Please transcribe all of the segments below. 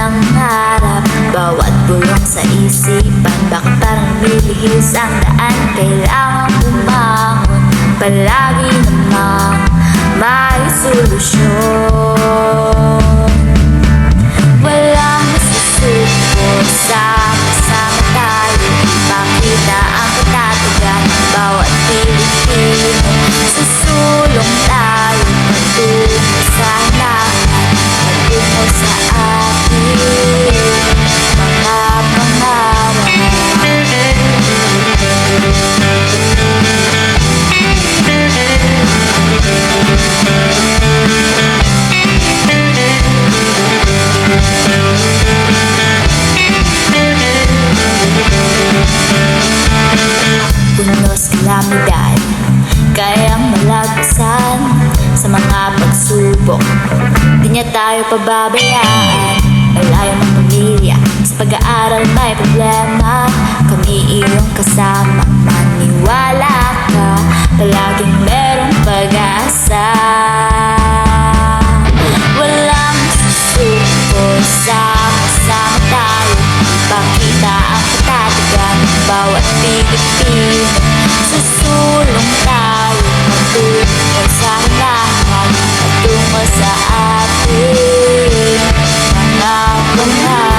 walang harap, bawat bulong sa isipan, bakit parang nilihis ang daan? Kailangan bumangon, palagi namang may solusyon. Walang masusuko, sama-sama tayo, ipakita ang katatagan ng bawat Pilipino. Susulong tayo, patungo sa lahat, patungo sa ating mga pangarap. Punos kalamidad, kayang malagpasan sa mga pagsubok. Di niya tayo pababayaan, malayo ng pamilya, sa pag-aaral may problema, kami iyong kasama. Maniwala ka, palaging merong pag-asa. Walang susuko, sama-sama tayo, ipakita ang katatagan ng bawat Pilipino. Susulong tayo, patungo sa lahat, patungo sa ating mga pangarap.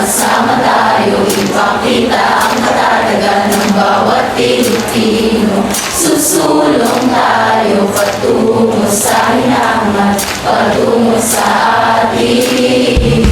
Sama tayo, ipakita ang katatagan ng bawat Pilipino. Susulong tayo, patungo sa hinahan, patungo sa ating